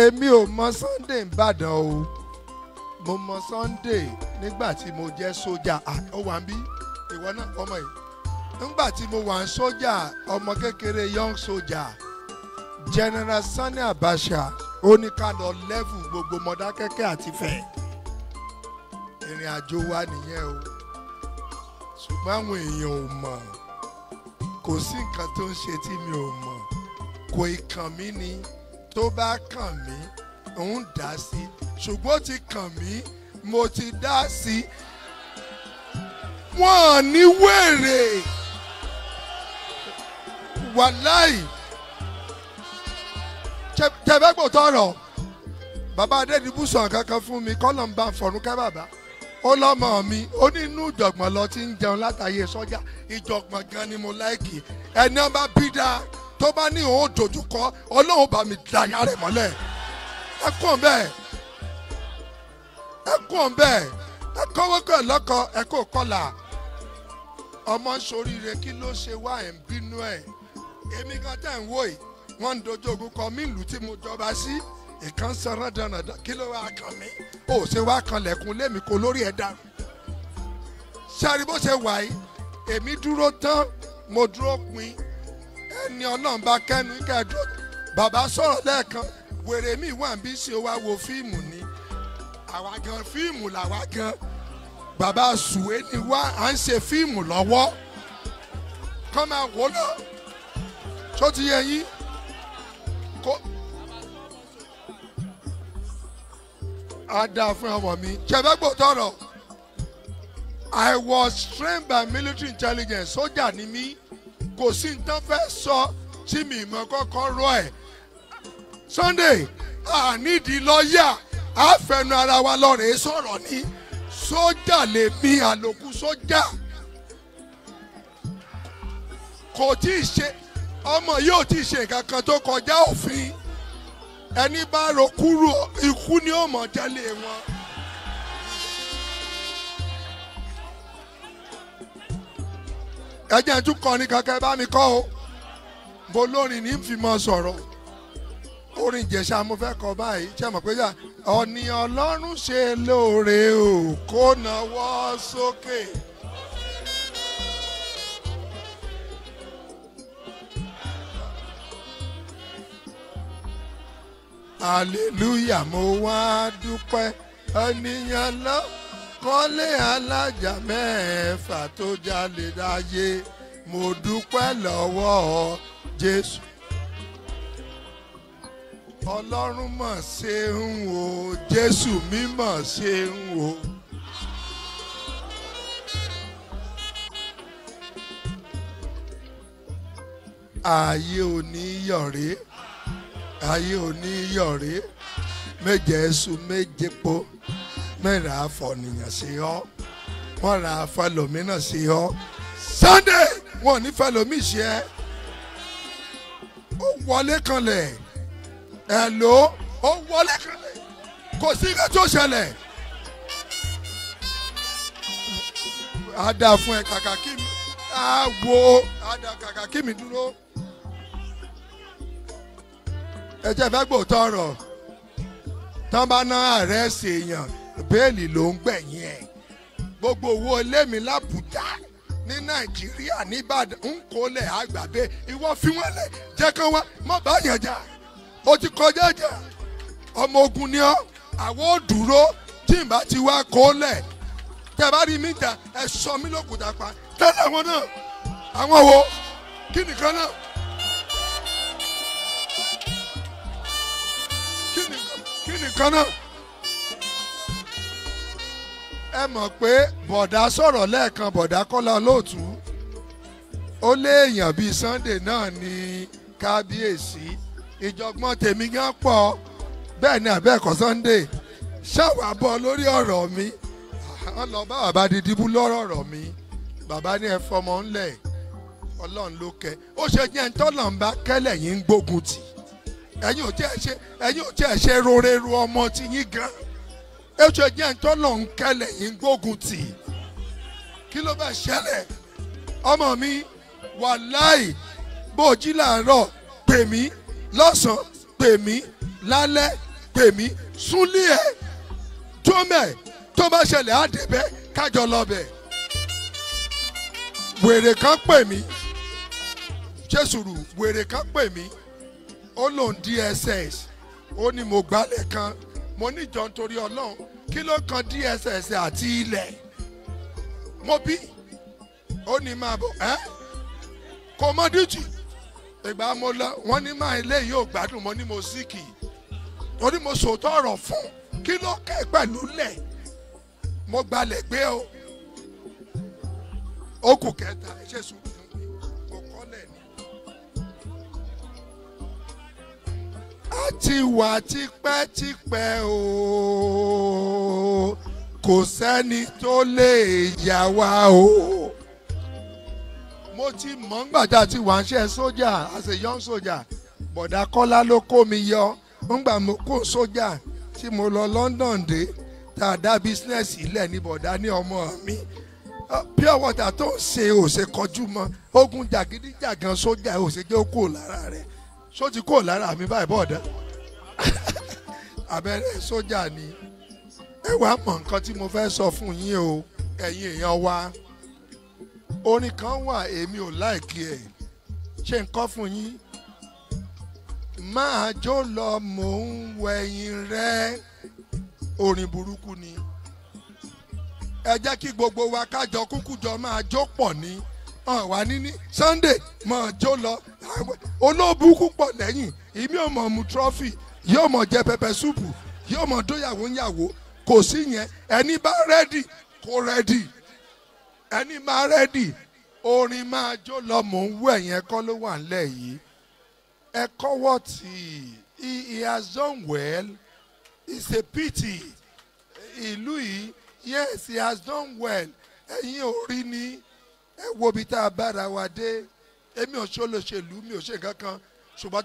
èmi ò mọ Sunday Ìbàdàn o, mo mọ Sunday nígbà tí mo jẹ́ sójà. Ó wà ń bí ìwọ náà ọmọ yìí. Nígbà tí mo wà ń sójà, ọmọ kékeré young soldier, General Sani Abacha ó ní ká lọ level gbogbo Mọdákẹ́kẹ́ àti Ifẹ̀. Ìrìn àjò wa nìyẹn o, ṣùgbọ́n àwọn èèyàn ò mọ̀, kò sí nǹkan tó ń ṣe tí mi ò mọ̀, kò kàn mí ni, tó bá kàn mí ń dá sí, ṣùgbọ́n ó ti kàn mí mo ti dá sí. Wọ́n ní wèrè wàláì tẹ̀fẹ́gbò tọrọ bàbá Adédìbú sàn kankan fún mi kọ́lọ̀ ń bá fọ̀rùn kẹ́ bàbá. Ó lọ́mọ mi ó ní inú ìjọ̀gbọ̀n lọ ti ń jẹun látàyè sọ́jà, ìjọ̀gbọ̀n gan ni mo láìkì. Ẹni ọba bí dáa tó bá ní òun dojúkọ Ọlọ́run bá mi dàyà rẹ̀ mọ́lẹ̀. Ẹ kún bẹ́ẹ̀, ẹ kún bẹ́ẹ̀, ẹ kọ́wọ́ kọ́ ẹ lọ́kọ ẹ kó kọ́là. Ọmọ ṣoríire kí ló ṣe wá ẹ̀ ń bínú ẹ̀. Èmi kan tẹ̀ ń wò yìí wọ́n ń dojú ogun kọ mí ìlú tí mo jọba sí. Ìkan sanra dandan kí ló wá kan mí. Ó ṣe wá kan lẹ̀kùn lémi kò lórí ẹ̀ dànù. Ṣáàrí bó ṣe wà yìí èmi dúró tán mo dúró pin. Ẹni Ọlọ́run bá kẹ́nu kẹ́ẹ̀dúró. Bàbá sọ̀rọ̀ lẹ́ẹ̀kan wèrè mi wà ń bí ṣe wá wo fíìmù ni. Àwa gan fíìmù làwa gan. Bàbá sùwé ni wá à ń ṣe fíìmù lọ́wọ́. Kọ́ máa wò lọ. Ṣó ti yẹ yín? Ada fún ọmọ mi. Ṣẹ̀fẹ́gbò tọrọ. I was trained by military intelligence. Sójà ni mí. Kò sí nǹkan fẹ́ sọ tí mi mọ̀ kọ́kọ́ rọ ẹ̀. Sunday, a nídìí lọ́ọ̀yà. A fẹnu ara wa lọ́rẹ̀ẹ́ sọ̀rọ̀ ni. Sójà lè mi àlòkù sójà. Kò tí ì ṣe ọmọ yóò tí ì ṣe nǹkan kan tó kọjá òfin. Ẹni bá ro kúrò ikú ni ó mọ̀ jẹ́lé wọn. Ẹ jẹ́ tún kọrin kankan bá mi kọ́ o. Mo lórin ní fi mọ sọ̀rọ̀. Orin Ìjẹ̀ṣà mo fẹ́ kọ báyìí. Ṣé mọ̀ pé yà ọ̀nì Ọlọ́run ṣe lóore o kó nawọ́ sókè. Hallelujah mo wá dúpẹ́ ènìyàn lọ kọ́lé alájà mẹ́fà tó jalè láyé mo dúpẹ́ lọ́wọ́ Jésù. Ọlọ́run mọ̀ ṣeun o Jésù mi mọ̀ ṣeun o. Ayé ò ní yọ̀rẹ́. Ayé ò ní yọ̀rẹ́. Méje ẹ̀sùn méje po. Mẹ́ra àfọ̀nìyàn sí ọ́. Wọ́n ra àfọlòmínà sí ọ́. Sunday wọn ò ní fẹlòmí ṣe ẹ́. Ó wọlé kanlẹ̀. Hello ó wọlé kanlẹ̀. Kò sí nǹkan tó ṣẹlẹ̀. Á dà fún ẹ kàkà kí mi. Á wo á dà kàkà kí mi dúró. Ẹ jẹ́ fẹ́ gbò tọrọ tán bá ná àrẹ́sì èèyàn bẹ́ẹ̀lì ló ń gbẹ̀yìn ẹ̀. Gbogbo owó ilé mi l'Àbújá ní Nàìjíríà ní Ìbàdàn ń kólẹ̀ àgbàgbé ìwọ fi wọ́n lẹ̀ jẹ́ kán wá mọ́ bá yẹn jà ó ti kọjá jà ọmọ ogun ni ọ́ àwọn ò dúró tí n bá ti wá kólẹ̀ tẹ́ bá rí mi jà ẹ sọ mí lókùtà pa tẹ́lẹ̀ wọn náà àwọn wo kí nìkan náà. Kan náà ẹ mọ̀ pé bọ̀dá sọ̀rọ̀ lẹ́ẹ̀kan bọ̀dá Kọ́lá Olóòtú ó léèyàn bíi Sunday náà ní kábíyèsí ìjọgbọ́n tèmi gan pọ̀ bẹ́ẹ̀ ni àbẹ́ẹ̀kọ́ Sunday ṣàwà bọ́ lórí ọ̀rọ̀ mi wọ́n lọ bá bàbá Dídìbú lọ́rọ̀ ọ̀rọ̀ mi bàbá ní ẹ fọmọ ńlẹ̀ Ọlọ́run ló kẹ́ ó ṣe jẹ́ ń tọ́lọ̀ ń bá kẹ́lẹ̀ yín ń gbógun tì. Ẹ̀yin ò tí ẹ ṣe roreru ọmọ tí yín gan ẹ ṣe jẹ́ ntọ́lọ̀ ń kẹlẹ̀ yín gbógun tì kí ló bá ṣẹlẹ̀ ọmọ mi wàláì bó jí làárọ̀ pè mí lọ́sàn-án pè mí lálẹ́ pè mí súnlé ẹ̀ jọ́mẹ̀ tó bá ṣẹlẹ̀ á débẹ̀ kájọ lọ bẹ̀. wèrè kan pè mí jésùrù wèrè kan pè mí ó lòun DSS ó ní mo gbálẹ̀ kan mo níjọ nítorí ọlọ́run kí ló kan DSS àti ilẹ̀ mo bí ó ní máa bọ̀ ẹ́ kò mọ díjì ìgbà mo lọ wọ́n ní máa ilé yìí ò gbádùn mo ní mo síkì torí mo sòótọ́ ọ̀rọ̀ fún kí ló kẹ́ pẹ̀lú lẹ̀ mo gbalẹ̀ gbé o ó kù kẹta ẹ ṣe sùn mo kọ́lẹ̀ ni. a ti wà tipẹ́tipẹ́ o kò sẹ́ni tó lè yà wá o. mo ti mọ̀ ńgbàdá tí wàá ṣe sójà as a young soldier bọ̀dá Kọ́lá ló kó mi yọ ńgbà mo kó sójà tí mo lọ London dé tá a dá bísínẹ́sì ilẹ̀ ní bọ̀dá ní ọmọ mi pure water tó ń ṣe òṣè kọjú mọ́ ogun jàgídíjàgan sójà òṣè jẹ́ ó kò lára rẹ̀ só ti kò lára mi báyìí bọ̀dá abẹ́rẹ́ sójà ni ẹ wàá mọ̀ nǹkan tí mo fẹ́ sọ fún yín o ẹ̀yin èèyàn wa orin kan wà èmi ò láìkí ẹ̀ ṣe nǹkan fún yín máa jó lọ mò ń wẹ̀yìn rẹ orin burúkú ni ẹ jẹ́ kí gbogbo wa kájọ kúkú jọ máa jó pọ̀ ní wà níní Sunday máa jó lọ olóbùkú pọ̀ lẹ́yìn ìmí ò mọ̀ mu trọ́fì yóò mọ̀ jẹ pẹpẹ súpù yóò mọ̀ dóyàwó ńyàwó kò sí yẹn ẹni bá rẹ́dì kó rẹ́dì ẹni máa rẹ́dì orin máa jó lọ mò ń wẹ̀ yẹn kọ́ ló wà nílẹ̀ yìí ẹ kọ́wọ́ tì í he has done well it's a pity ìlú yìí yes he has done well ẹ̀yin ò rí ni ẹ wo bí tá a bára wa dé èmi ò ṣe olóṣèlú mi ò ṣe nǹkan kan ṣùgbọ́n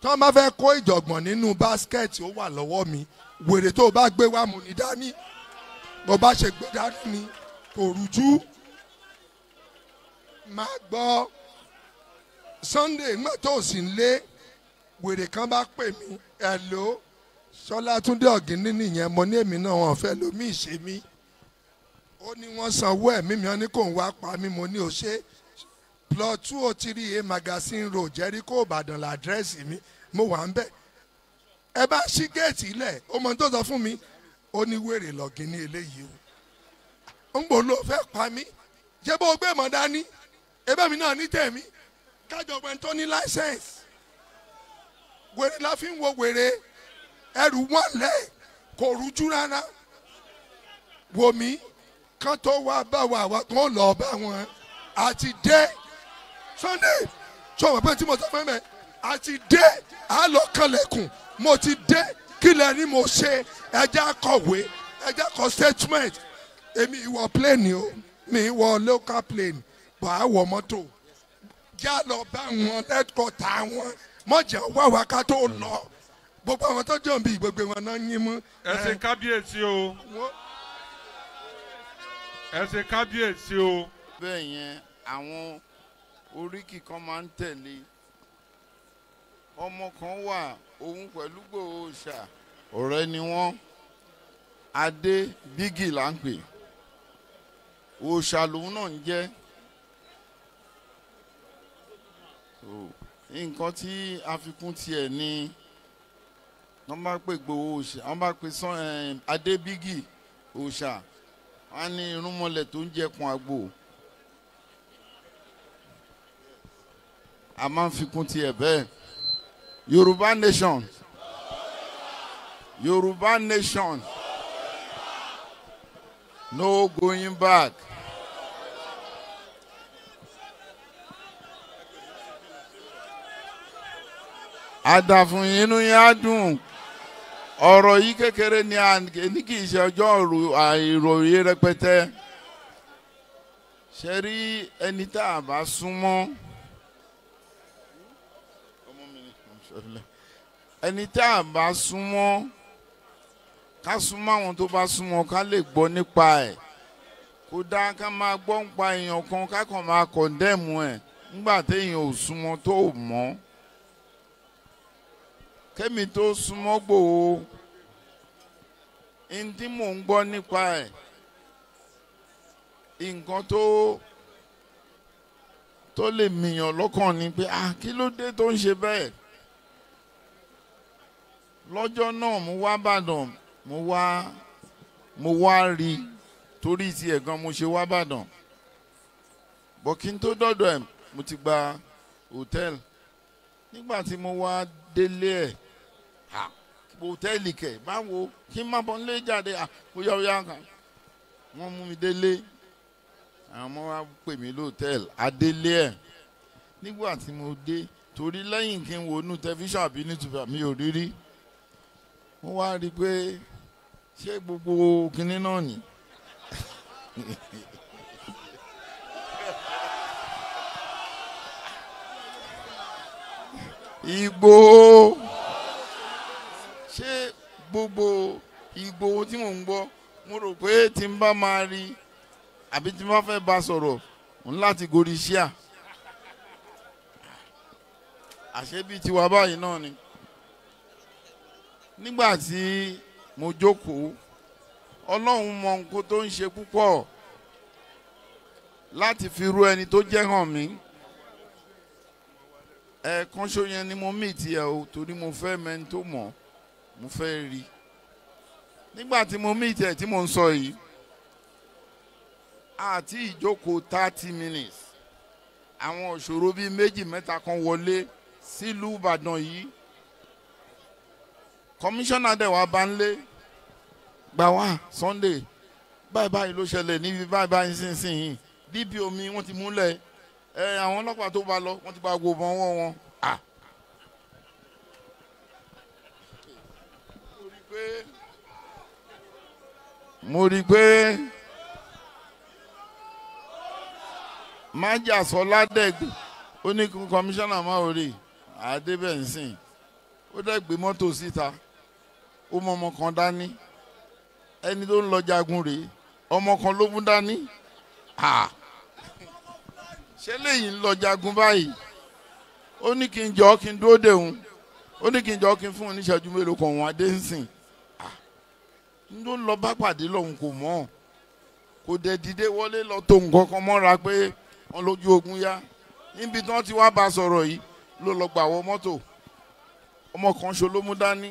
tó máa fẹ́ kó ìjọ̀gbọ̀n nínú báskẹ̀tì ó wà lọ́wọ́ mi wèrè tó o bá gbé wá mú ní dání bó bá ṣe gbé dání ni kò rújú máa gbọ́ Sunday nígbà tó o sì ń lé wèrè kan bá pè mí hello Ṣọlá Túndé Ọ̀gíní nìyẹn mo ní èmi náà wọn fẹ́ lómi ìṣe mi ó ní wọ́n sanwó ẹ̀mí mi wọ́n ní kò ń wá pa mí mo ní o ṣe plot 203A Magazine Road Jericho Ìbàdàn làdírẹ́sì mi mo wà ń bẹ̀ ẹ bá ṣí géètì ilẹ̀ ó mọ tó sọ fún mi ó ní wèrè l'Ọ̀gíní eléyìí o ń gbò ló fẹ́ pa mí ṣé bó gbé mọ̀ dání ebẹ́ mi náà ní tèmi kájọ pé tó ní láísẹ̀nsì wèrè la fi ń wo wèrè ẹrù wọn lẹ̀ kò rújú rárá wò mí kán tó wá bá wa wá kán lọ bá wọn àti dé Sunday sọ wọn pé tí mo sọ fún mi àti dé àlọ kanlẹ̀kùn mo ti dé kílẹ̀ ni mo ṣe ẹja kọ̀wé ẹja kọ statement èmi ìwọ plane o mi ìwọ local plane bọ̀ á wọ mọ́tò já lọ bá wọn lẹ́kọ̀ọ́ta wọn mọ̀jà wá wa ká tó lọ gbogbo àwọn tó jọ̀ bí gbogbo wọn náà yín mú. ẹ ṣe kábíyèsí o ẹ ṣe kábíyèsí o. bẹ́ẹ̀ yẹn àwọn oríkì kan máa ń tẹ̀lé ọmọ kan wà òun pẹ̀lú Igboho ṣà ọ̀rẹ́ ni wọ́n Adé Bígì là ń pè òòṣà lòun náà ń jẹ́ nǹkan tí àfikún tiẹ̀ ni wọ́n bá pè Igboho òòṣà wọ́n bá pè Adé Bígì òòṣà wọ́n á ní irúnmọlẹ̀ tó ń jẹkun àgbò a máa ń fikún tiẹ̀ bẹ́ẹ̀ Yoruba nation Yoruba nation no going back. Àdàfún inú yẹn á dùn ọ̀rọ̀ yìí kékeré ní kì í ṣe ọjọ́ ìròyìn rẹpẹtẹ ṣe rí ẹni tá a bá súnmọ́ ẹni tá a bá súnmọ́ ká súnmọ́ àwọn tó bá súnmọ́ ká lè gbọ́ nípa ẹ̀ kó dá ká máa gbọ́ nípa èèyàn kan ká kàn máa kọ̀ndẹ́mù ẹ̀ nígbà téèyàn ò súnmọ́ tó ò mọ̀ kẹ́mi tó súnmọ́ Ìgbòho ní tí mò ń gbọ́ nípa ẹ̀ nǹkan tó lè mìyàn lọ́kàn ni pé kí ló dé tó ń ṣe bẹ́ẹ̀. Lọ́jọ́ náà mo wá Ìbàdàn mo wá rí torí tiẹ̀ gan mo ṣe wá Ìbàdàn bọ́ kí n tó dọ́dọ̀ ẹ̀ mo ti gba hòtẹ́ẹ̀lì nígbà tí mo wá délé ẹ̀ hòtẹ́ẹ̀lì kẹ̀ báwo kí n má bọ́ nílé jáde bóyá kan wọ́n mú mi délé àwọn ọmọ wa pè mí lóòtẹ́ẹ̀lì adélé ẹ̀ nígbà tí mo dé torí lẹ́yìn kí n wo inú tẹlifíṣàn àbí nítubà mi ò rí rí mo wá rí i pé ṣé gbogbo kinní náà ni Igboho ṣé gbogbo Igboho tí mò ń gbọ́ mo rò pé tí n bá máa rí àbí tí n bá fẹ́ bá sọ̀rọ̀ n láti gorí ṣíà àṣé bíi tiwa báyìí náà ni. Nígbà tí mo jókòó Ọlọ́run mọ nǹkan tó ń ṣe púpọ̀ láti fi rú ẹni tó jẹ́ hàn mí. Ẹ̀ẹ̀kan ṣo yẹn ni mo mí tiẹ̀ o torí mo fẹ́ mẹ́ni tó mọ̀ mo fẹ́ rí. Nígbà tí mo mí tiẹ̀ tí mo ń sọ yìí àti ìjókòó 30 minutes àwọn òṣòro bíi méjì mẹ́ta kan wọlé sílùú Ìbàdàn yìí. Kọmíṣánná dẹ̀ wá bá ń lé gbà wá Sunday báyìí báyìí ló ṣẹlẹ̀ níbi báyìí báyìí sínsìnyí DPO mi wọ́n ti múlẹ̀ àwọn ọlọ́pàá tó bá lọ wọ́n ti bá gbogbo ọwọ́ wọn. mo rí i pé májàsọ́lá dẹ̀gbẹ̀ ó ní kọmíṣánná máa ò rí àdébẹ̀nsìn ó dẹ̀ gbé mọ́tò síta ó mọ ọmọ kan dání ẹni tó ń lọ jagun rèé ọmọ kan ló mú dání ṣé lẹ́yìn ń lọ jagun báyìí ó ní kí n jọ kí n dúró dèhun ó ní kí n jọ kí n fún un níṣẹ́jú mélòó kan wọn adé ń sìn n tó ń lọ bá pàdé lọ́hùn kò mọ̀ kò dẹ̀ dìde wọlé lọ tó nǹkan kan mọ́ra pé wọ́n lójú ogun yá níbi tí wọ́n ti wá bá sọ̀rọ̀ yìí ló lọ gbà wọ mọ́tò ọmọ kan ṣo ló mú dání.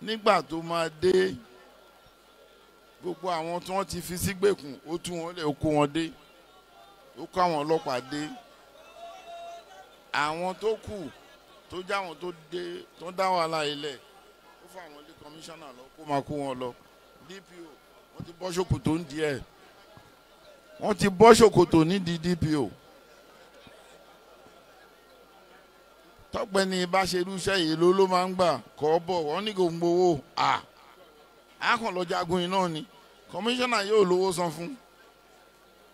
Nígbà tó máa dé gbogbo àwọn tí wọ́n ti fi sígbèkùn ó tú wọn lẹ̀ ó kó wọn dé ó kó àwọn ọlọ́pàá dé àwọn tó kù tó jáwọn tó dé tó dá wàhálà ilẹ̀ ó fà wọ́n lé kọmíṣánná lọ kó máa kó wọn lọ DPO wọ́n ti bọ́ ṣòkòtò ń di ẹ̀ wọ́n ti bọ́ ṣòkòtò nídìí DPO. Tọ́pẹ́ni bá ṣe irúṣẹ́ yìí ló máa ń gbà kọ́ bọ̀ wọ́n ní kò ń gbowó àkàn lọ jagun yìí náà ni kọmíṣánná yóò lówó san fún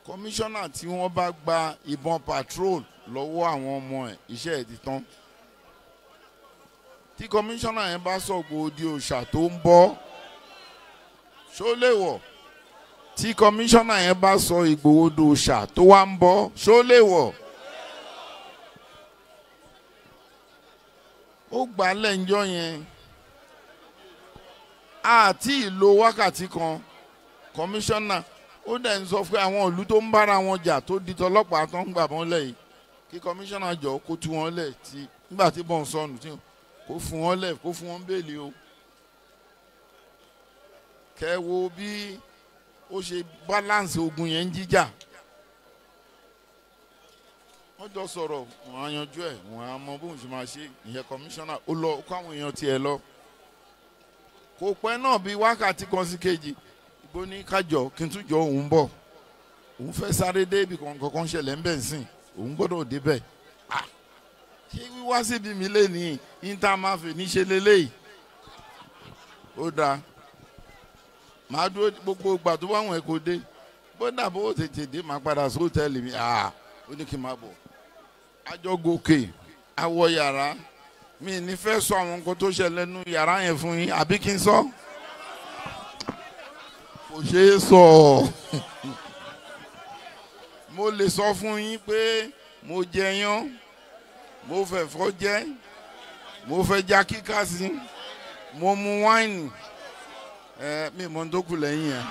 kọmíṣánná tí wọ́n bá gba ìbọn patrol lọ́wọ́ àwọn ọmọ ẹ̀ iṣẹ́ ẹ̀ ti tán tí kọmíṣánná yẹn bá sọ̀gbọ̀ odi òòṣà tó ń bọ̀ ṣó lè wọ̀ tí kọmíṣánná yẹn bá sọ Ìgbòho di òòṣà tó wá ń bọ̀ ṣó lè wọ̀. Ó gbà lẹ́njọ́ yẹn àti ìlò wákàtí kan kọmíṣánná ó dẹ̀ ń sọ pé àwọn ìlú tó ń bára wọn jà tó di tọlọ́pàá tó ń gbà wọ́n lẹ̀ yìí kí kọmíṣánná jọ kó tú wọn lẹ̀ tí nígbà tí bọ́n sọnù tí kó fún wọn lẹ̀ kó fún wọn bẹ́ẹ̀lì o. Kẹ́ wo bí ó ṣe balance ogun yẹn ń jíjà wọ́n jọ sọ̀rọ̀ wọ́n á yanjú ẹ̀ wọ́n á mọ bóun ṣe máa ṣe ìyẹn kọmíṣánná ó lọ kó àwọn èèyàn tiẹ̀ lọ. Kò pẹ́ náà bíi wákàtí kan sí kejì ibo ní kájọ kí n tún jọ òun bọ̀ òun fẹ́ sáré dé ibì kankan ṣẹlẹ̀ ń bẹ̀ ń sìn òun gbọ́dọ̀ débẹ̀. Ṣé wíwá síbi mi lé ní níta máa fè ní ṣe lélẹ́yìí ó dáa màá dúró gbogbo ìgbà tó bá wọn ẹ̀ kó dé bó dàbó tètè dé màá padà sí hòtẹ́ẹ̀lì mi ó ní kí n máa bọ̀ àjọ gòkè àwọ̀ yàrá mi ní fẹ́ sọ àwọn nǹkan tó ṣẹlẹ̀ nínú yàrá yẹn fún yín àbí kí n sọ kò ṣeé sọ mo lè sọ fún yín pé mo jẹyán mo fẹ̀fọ́ jẹ mo fẹ́ já kíkà sí mo mu wáìnì mi mọ tó kù lẹ́yìn yẹn.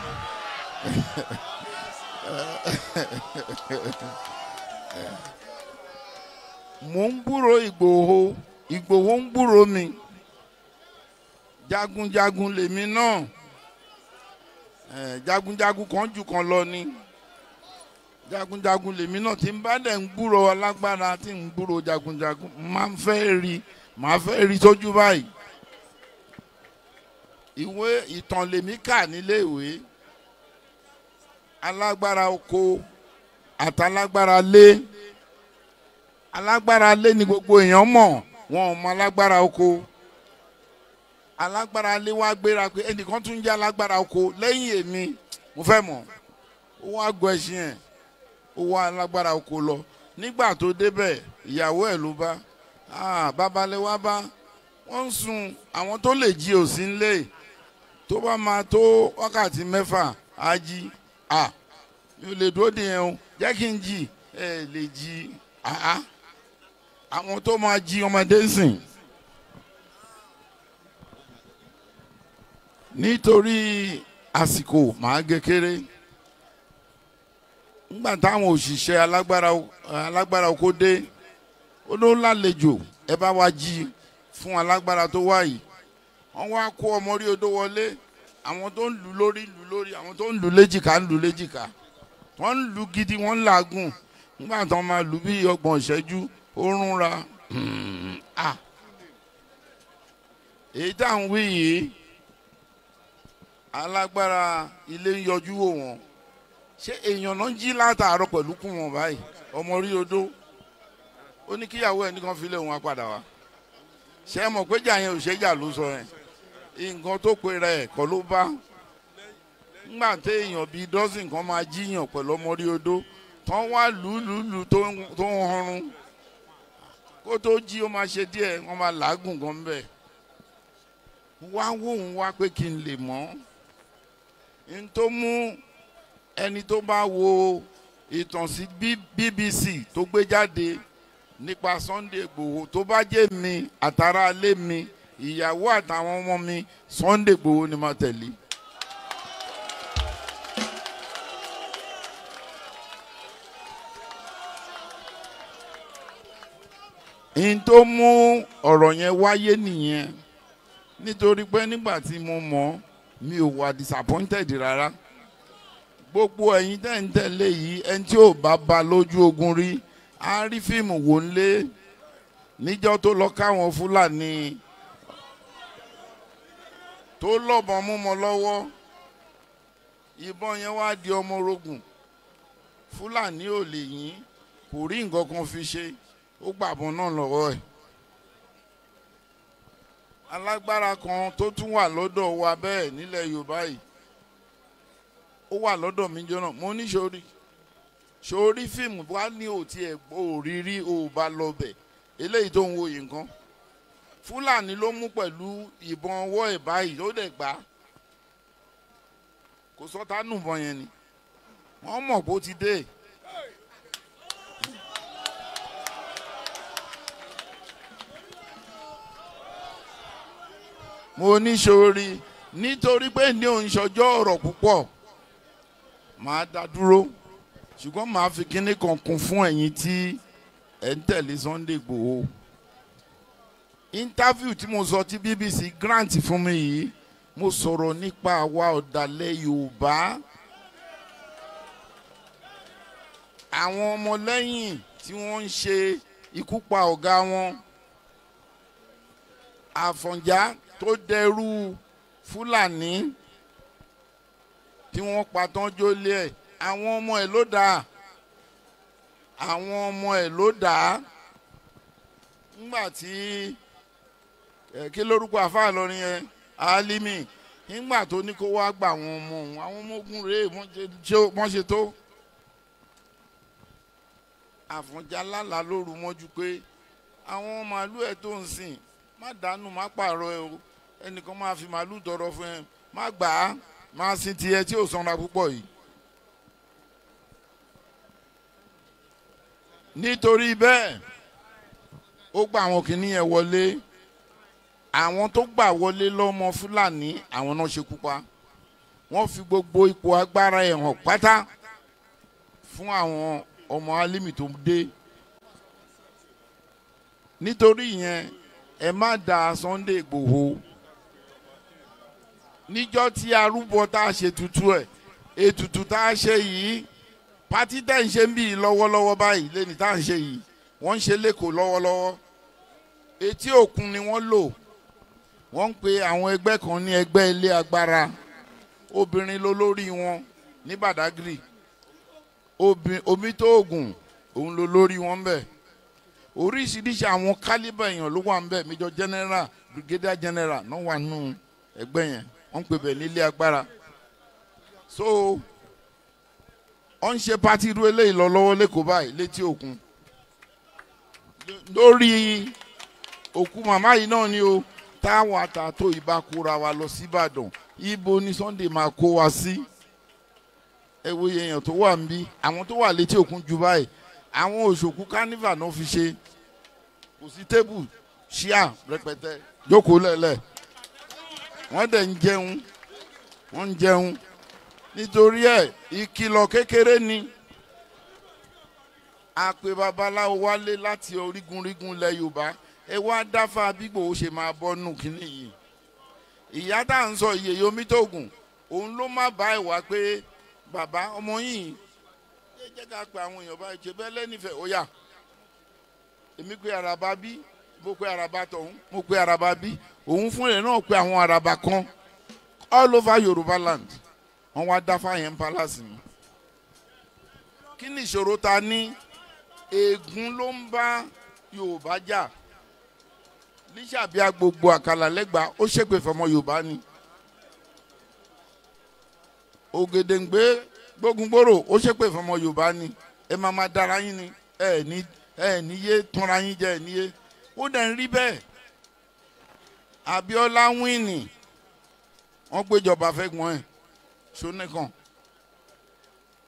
mo ń gbúrò Ìgbòho Ìgbòho ń gbúrò mi jagunjagun lèmi náà jagunjagun kan jù kan lọ ni jagunjagun lèmi náà tí n bá dẹ̀ ń gbúrò alágbára tí ń gbúrò jagunjagun máa ń fẹ́ rí sójú báyìí. Ìwé ìtàn lèmi kà nílé ìwé alágbára oko àtàlágbára lé alágbára lé ni gbogbo èèyàn mọ̀ wọn ò mọ alágbára oko alágbára lé wá gbéra pé ẹnìkan tún jẹ́ alágbára oko lẹ́yìn èmi mo fẹ́ mọ̀ ó wá gbọ́ ẹṣin ẹ̀ ó wá alágbára oko lọ nígbà tó débẹ̀ ìyàwó ẹ̀ ló bá babalẹ̀ wá bá wọ́n ń sun àwọn tó lè jí òsì ńlé tó bá máa tó wákàtí mẹ́fà á jí mi ò lè dúró dìyẹn o jẹ́ kí n jí lè jí àwọn tó máa jí ọmọdé sìn nítorí àsìkò màá gé kéré nígbà táwọn òṣìṣẹ́ alágbára oko dé ó ló lálejò ẹ bá wá jí fún alágbára tó wá yìí wọ́n wá kó ọmọ orí odó wọlé àwọn tó ń lù lórí àwọn tó ń lù léjìká wọ́n ń lù gidi wọ́n ń làágùn nígbà tó máa lù bí 30 ìṣẹ́jú ó rúnra èyí tá à ń wí yìí alágbára ilé ń yọjú wò wọ́n ṣé èèyàn náà jí látàárọ̀ pẹ̀lú kún wọn báyìí ọmọ orí odó ó ní kíyàwó ẹ̀ nìkan fi lé wọn padà wá ṣé ẹ mọ̀ pé jà yẹn ò ṣe jà ló sọ yẹn nǹkan tó pe rẹ̀ kọ́ ló bá ńgbà tí èèyàn bíi dọ́sìn kan máa jíyàn pẹ̀lú ọmọ orí odó tán wá lùlùlù tó ń họrun kó tó jí ó máa ṣe díẹ̀ wọ́n máa làágùn gan bẹ́ẹ̀ wá wóun wá pé kí n lè mọ̀ n tó mú ẹni tó bá wo ìtàn sí BBC tó gbé jáde nípa Sunday Igboho tó bá jẹ́ mi àtàrà alé mi ìyàwó àtàwọn ọmọ mi Sunday Igboho ni máa tẹ̀lé. n tó mú ọ̀rọ̀ yẹn wáyé nìyẹn nítorí pé nígbà tí mo mọ̀ mi ò wà disappointed rárá gbogbo ẹ̀yin tẹ́ ń tẹ̀lé yìí ẹni tí ò bá ba lójú ogun rí a rí fíìmù wò ń lé níjọ́ tó lọ káwọn Fúlàní tó lọ́bọn mú mọ́ lọ́wọ́ ìbọn yẹn wá di ọmọ orogun Fúlàní ò lè yín kò rí nǹkan kan fi ṣe ó gbàbọn náà lọ́wọ́ ẹ̀ alágbára kan tó tún wà lọ́dọ̀ wa bẹ́ẹ̀ nílẹ̀ Yorùbá yìí ó wà lọ́dọ̀ mi jọ́nà mo ní sórí fíìmù wá ní òtí ẹ̀ òrírí ò bá lọ bẹ̀ eléyìí tó ń wo yìí nǹkan Fúlàní ló mú pẹ̀lú ìbọn ọwọ́ ẹ̀ báyìí ló dẹ̀ gbá kò sọ́tà nùbọn yẹn ni wọ́n mọ̀ bó ti dé. mo ní sórí nítorí pé ní òun ṣọjọ́ ọ̀rọ̀ púpọ̀ màá dá dúró ṣùgbọ́n màá fi kíní kan kún fún ẹ̀yin tí ẹ̀ ń tẹ̀lé Sunday Igboho interview tí mo sọ tí BBC grant fún mi yìí mo sọ̀rọ̀ nípa àwa ọ̀dàlẹ̀ Yorùbá àwọn ọmọlẹ́yìn tí wọ́n ń ṣe ikú pa ọ̀gá wọn Àfọ̀njá tó dẹrú Fúlàní tí wọ́n pa tán jólé ẹ̀ àwọn ọmọ ẹ̀ ló dá nígbà tí kí lórúkọ àfáà lọrin yẹn Alimi nígbà tó ní kó wá gba àwọn ọmọ òun àwọn ọmọ ogun rèé wọ́n ṣe tó Àfọ̀njá lálàá lóru mọ́jú pé àwọn màálù ẹ̀ tó ń sìn má dànù má pààrọ̀ ẹ o ẹnìkan máa fi màálù tọrọ fún ẹ má gbà á máa sin tiẹ̀ tí ò sanra púpọ̀ yìí. nítorí bẹ́ẹ̀ ó gba àwọn kìnìún yẹn wọlé àwọn tó gbà wọlé lọ́mọ Fúlàní àwọn náà ṣekú pa. Wọ́n fi gbogbo ipò agbára ẹ̀ hàn pátá fún àwọn ọmọ Álímì tó dé. Nítorí yẹn ẹ má da Sunday Igboho. Níjọ́ tí arúbọ tá a ṣe tutù ẹ̀ ètùtù tá a ṣe yìí pátí tẹ̀ ń ṣe ń bì lọ́wọ́lọ́wọ́ báyìí lẹ́ni tá à ń ṣe yìí wọ́n ń ṣe lẹ́kọ̀ọ́ lọ́wọ́lọ́wọ́. Etí òkun ni wọ́n lò. Wọ́n ń pe àwọn ẹgbẹ́ kan ní ẹgbẹ́ ilé agbára. Obìnrin ló lórí wọn ní Badagry. Omi tó ògùn òun ló lórí wọn bẹ́ẹ̀. Oríṣiríṣi àwọn kálíbà èèyàn ló wà ń bẹ̀. Major General, Brigadier General náà wà nù ẹgbẹ́ yẹn. Wọ́n ń pè bẹ̀ nílé agbára. So wọ́n ń ṣe pátí irú eléyìí lọ lọ́wọ́ lẹ́kọ̀ọ́ báyìí létí òkun. Lórí òkú màmá yìí náà ni o táwọn àtàtò ìbá kóra wa lọ sí Ìbàdàn. Ibo ni Sunday máa kó wa sí. Ẹ wo èèyàn tó wà níbí. Àwọn tó wà létí òkun jù báyìí. Àwọn òṣòkú kánífà náà fi ṣe. Kò sí tébù ṣíà rẹpẹtẹ jókòó lẹ́lẹ̀. Wọ́n dẹ̀ ń jẹun. Wọ́n ń jẹun. Nítorí ẹ̀ ìkìlọ̀ kékeré ni. A pè babaláwo wálé láti orígunrígun ilẹ̀ Yorùbá. Ẹ wá dáfà bí Ìgbòho ṣe máa bọ́ nù kínní yìí. Ìyá tá à ń sọ Ìyèyè Omítògùn òun ló má bá ìwà pé bàbá ọmọ yìí jẹ́ ká pe àwọn èèyàn báyìí ṣe bẹ́ẹ̀ lẹ́nìfẹ̀ẹ́ ó yá. Èmi pe àràbà bí mo pe àràbà tọ̀hún mo pe àràbà bí òun fún ẹ̀ náà pe àwọn àràbà kan all over Yorùbá land. Wọ́n wá dáfà yẹn palace mi. Kí ni ìṣòro ta ní? Ègún ló ń bá Yorùbá jà. Lísàbíà gbogbo àkàlà lẹ́gbàá ó ṣépè fọmọ Yorùbá ni. Ògèdèǹgbé gbógungbòrò ó ṣépè fọmọ Yorùbá ni. Ẹ máa dára yín ni ẹ ní yé túnra yín jẹ ẹ ní yé. Ó dẹ̀ ń rí bẹ́ẹ̀. Abíọ́lá wíìnì wọ́n gbéjọba fẹ́gbọ́n ẹ̀ ṣónìkan.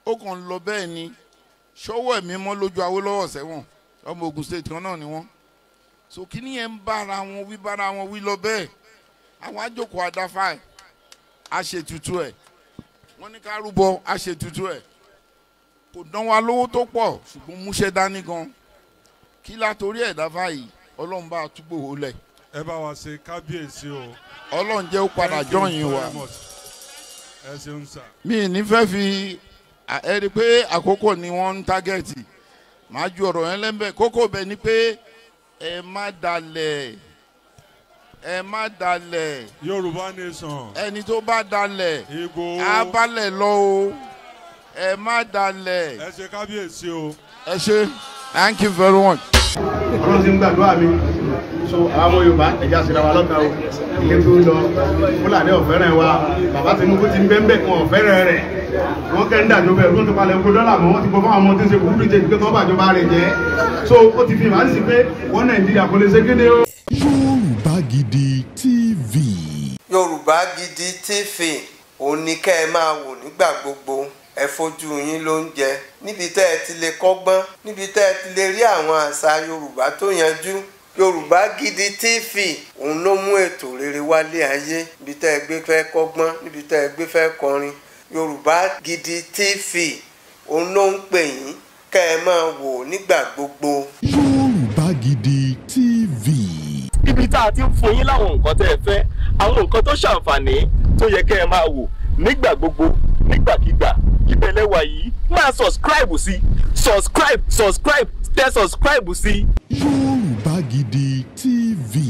Ó kàn lọ bẹ́ẹ̀ ni ṣọwọ́ ẹ̀mí mọ́ lójú Awólọ́wọ̀ sẹ́wọ̀n ọmọ Ògùn state kan náà ni wọ́n. So kíní yẹn ń bára wọn wí lọ bẹ́ẹ̀. Àwọn àjòkò àdáfà ẹ̀ àṣetutù ẹ̀. Wọ́n ní ká rúbọ àṣetutù ẹ̀. Kò dán wa lówó tó pọ̀ ṣùgbọ́n múṣẹ́ dání gan. Kí látorí ẹ̀ dáfà yìí Ọlọ́run bá túbọ̀ hó lẹ̀. Ẹ bá wa ṣe kábíyèsí o. Ọlọ́run jẹ́ ó padà jọyìn wa. Ẹ ṣeun sà. Mi ní fẹ́ fi ẹ rí i pé àkókò ni wọ́n ń tágẹ́ẹ̀tì. Màá ju ọ̀rọ̀ yẹn lẹ́ńbẹ̀. Kókó bẹ̀ ni pé ẹ má dalẹ̀. Yorùbá nation. Ẹni tó bá dalẹ̀ Igboho. á balẹ̀ lọ o. Ẹ má dalẹ̀. Ẹ ṣe kábíyèsí o. Ẹ ṣe. Thank you very much. Ọlọ́run ti ń gbàdúrà mi. So àwọn Yorùbá ẹja síra wa lọ́kàn o. Ilé tó lọ Fúlàní ọ̀fẹ́rẹ̀ wa. Bàbá Tinubu ti ń bẹ́ẹ̀ kan ọ̀fẹ́rẹ̀ rẹ̀. Wọ́n kẹ́ ń dàjọ́ bẹ́ẹ̀ ló ń tọpalẹ̀ oko dọ́là mọ́. Wọ́n ti gbọ́ fún àwọn ọmọ tí ń ṣe kúkúrú jẹ́ ìgbẹ́ tó bàjọba rẹ̀ jẹ́. So ó ti fi ìwà sí pé wọ́n Nàìjíríà kò lè ṣe kéde o. Yorùbá Gidi TV. Yorùbá Gidi TV òun ni kẹ́ ẹ máa wò nígbà gbogbo. Ẹ fojú yín ló ń jẹ níbi tẹ́ ẹ ti lè kọ́gbọ́n níbi tẹ́ ẹ ti lè rí àwọn àṣà Yorùbá tó yanjú. Yorùbá Gidi TV òun ló mú ètò rere wálé ayé níbi tẹ́ ẹ gbé fẹ́ kọ́gbọ́n níbi tẹ́ ẹ gbé fẹ́ kọrin. Yorùbá Gidi TV òun ló ń pè yín kẹ́ ẹ máa wò nígbà gbogbo. Yorùbá Gidi TV. Ibi tá a ti ń fún yín láwọn nǹkan tẹ́ ẹ fẹ́ àwọn nǹkan tó ṣàǹfààní tó yẹ kẹ́ ẹ máa wò nígbà gbogbo nígbàkigbà ìbẹ̀lẹ̀ wà yìí máa subscribe sí tẹ subscribe sí. Yorùbá Gidi TV.